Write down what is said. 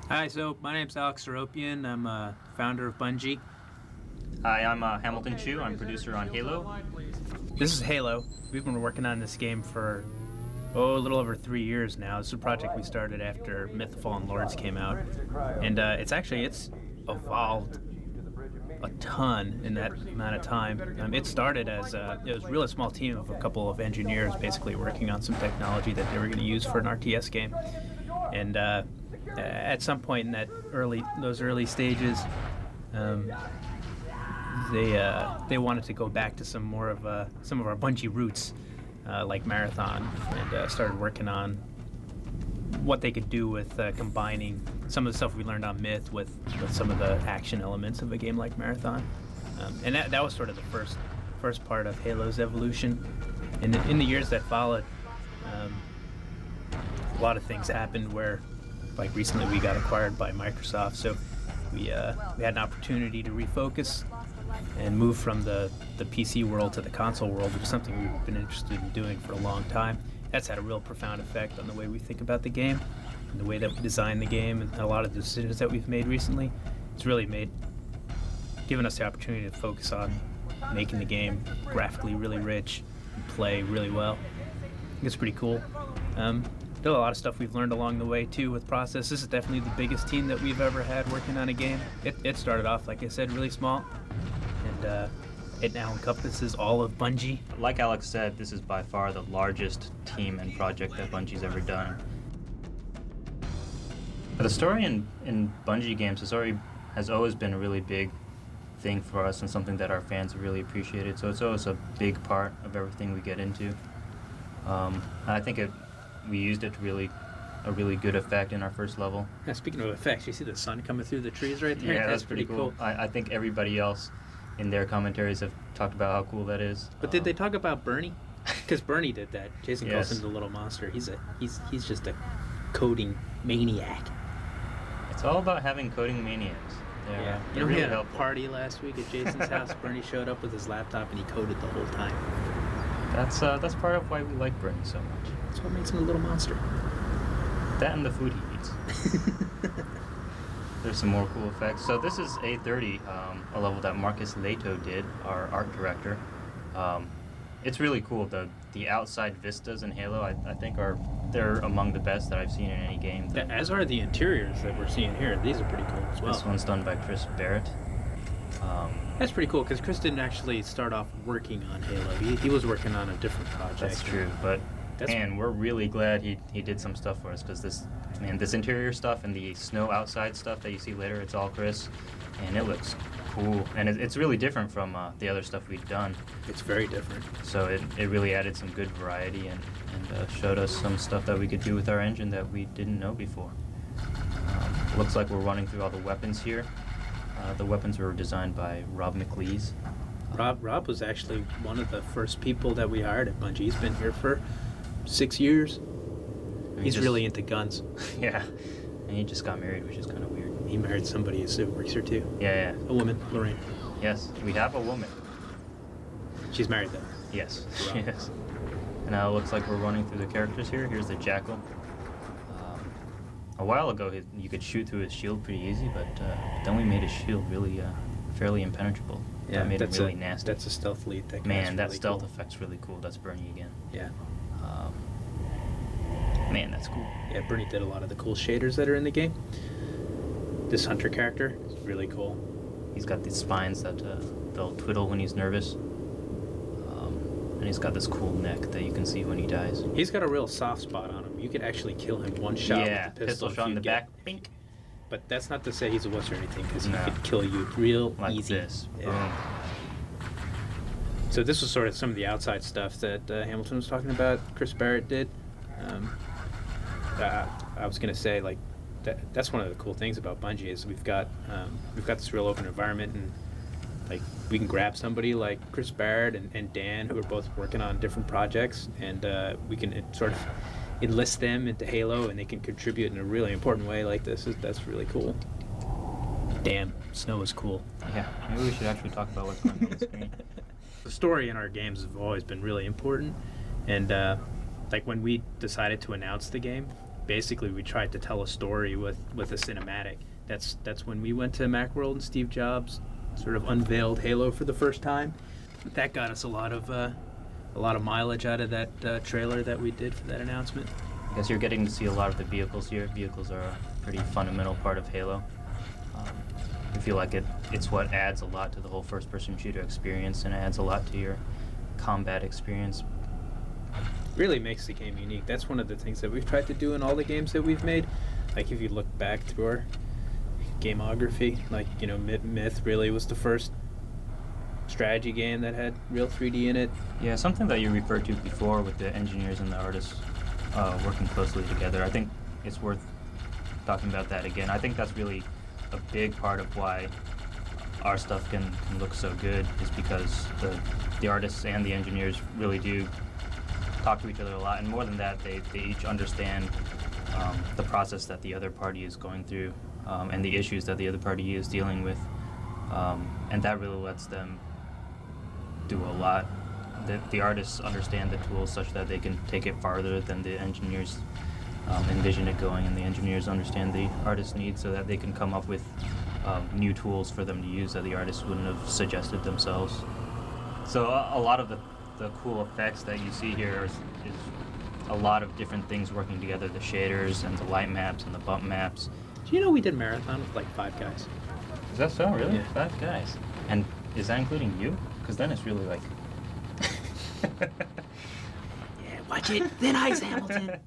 Hi, so my name's Alex Seropian. I'm a founder of Bungie. Hi, I'm Hamilton Chu. I'm producer on Halo. This is Halo. We've been working on this game for a little over 3 years now. It's a project we started after Myth of Fallen Lords came out, and it's evolved a ton in that amount of time. It started as it was a really small team of a couple of engineers, basically working on some technology that they were going to use for an RTS game, and at some point in those early stages. Um, they wanted to go back to some of our Bungie roots, like Marathon, and started working on what they could do with combining some of the stuff we learned on Myth with some of the action elements of a game like Marathon, and that was sort of the first part of Halo's evolution. And in the years that followed, a lot of things happened where, like recently, we got acquired by Microsoft, so we had an opportunity to refocus and move from the PC world to the console world, which is something we've been interested in doing for a long time. That's had a real profound effect on the way we think about the game and the way that we design the game, and a lot of the decisions that we've made recently. It's really given us the opportunity to focus on making the game graphically really rich and play really well. I think it's pretty cool. There's a lot of stuff we've learned along the way too with process. This is definitely the biggest team that we've ever had working on a game. It started off, like I said, really small, and it now encompasses all of Bungie. Like Alex said, this is by far the largest team and project that Bungie's ever done. The story in Bungie games, has always been a really big thing for us and something that our fans have really appreciated. So it's always a big part of everything we get into. I think we used it to a really good effect in our first level. Yeah, speaking of effects, you see the sun coming through the trees right there? Yeah, that's pretty cool. I think everybody else in their commentaries have talked about how cool that is. But did they talk about Bernie? Because Bernie did that. Jason Yes. calls him the little monster. He's just a coding maniac. It's all about having coding maniacs. Yeah. They're You know, we really had helpful. a party last week at Jason's house. Bernie showed up with his laptop and he coded the whole time. That's part of why we like Bernie so much. That's what makes him a little monster. That and the food he eats. There's some more cool effects. So this is A30, a level that Marcus Leto did, our art director. It's really cool. The outside vistas in Halo, I think they're among the best that I've seen in any game. As are the interiors that we're seeing here. These are pretty cool as well. This one's done by Chris Barrett. That's pretty cool because Chris didn't actually start off working on Halo. He was working on a different project. That's true, but man, we're really glad he did some stuff for us, because this interior stuff and the snow outside stuff that you see later, it's all Chris, and it looks cool, and it's really different from the other stuff we've done. It's very different. So it really added some good variety and showed us some stuff that we could do with our engine that we didn't know before. Looks like we're running through all the weapons here. The weapons were designed by Rob McLeese. Rob was actually one of the first people that we hired at Bungie. He's been here for 6 years. He's really into guns. Yeah, and he just got married, which is kind of weird. He married somebody who works here too. Yeah. A woman, Lorraine. Yes, we have a woman. She's married though. Yes, Rob. yes. And now it looks like we're running through the characters here. Here's the Jackal. A while ago, you could shoot through his shield pretty easy, but then we made his shield really fairly impenetrable. Yeah, that made it really nasty. That's a stealth lead. Man, that really stealth cool. effect's really cool. That's Bernie again. Yeah. Man, that's cool. Yeah, Bernie did a lot of the cool shaders that are in the game. This hunter character is really cool. He's got these spines that they'll twiddle when he's nervous. And he's got this cool neck that you can see when he dies. He's got a real soft spot on him. You could actually kill him one shot with the pistol shot in the back. Bink. But that's not to say he's a wuss or anything, because No. he could kill you real Like easy. this. Yeah. Boom. So this was sort of some of the outside stuff that Hamilton was talking about. Chris Barrett did. I was gonna say, like, that's one of the cool things about Bungie is we've got this real open environment, and like we can grab somebody like Chris Barrett and Dan, who are both working on different projects, and we can sort of enlist them into Halo, and they can contribute in a really important way like this. That's really cool. Damn, snow is cool. Yeah, maybe we should actually talk about what's going on the screen. The story in our games have always been really important, and like when we decided to announce the game, basically we tried to tell a story with a cinematic. That's when we went to Macworld and Steve Jobs sort of unveiled Halo for the first time. That got us a lot of mileage out of that trailer that we did for that announcement. I guess you're getting to see a lot of the vehicles here. Vehicles are a pretty fundamental part of Halo. I feel like it's what adds a lot to the whole first-person shooter experience, and adds a lot to your combat experience. Really makes the game unique. That's one of the things that we've tried to do in all the games that we've made. Like if you look back through our gameography, like, you know, Myth really was the first strategy game that had real 3D in it. Yeah, something that you referred to before with the engineers and the artists working closely together. I think it's worth talking about that again. I think that's really a big part of why our stuff can look so good, is because the artists and the engineers really do talk to each other a lot, and more than that, they each understand the process that the other party is going through, and the issues that the other party is dealing with, and that really lets them do a lot. The artists understand the tools such that they can take it farther than the engineers envision it going, and the engineers understand the artist's needs so that they can come up with new tools for them to use that the artists wouldn't have suggested themselves. So a lot of the cool effects that you see here is a lot of different things working together, the shaders and the light maps and the bump maps. Do you know we did Marathon with like 5 guys? Is that so? Really? Yeah. 5 guys. And is that including you? Because then it's really like... Yeah, watch it. Thin Ice, Hamilton.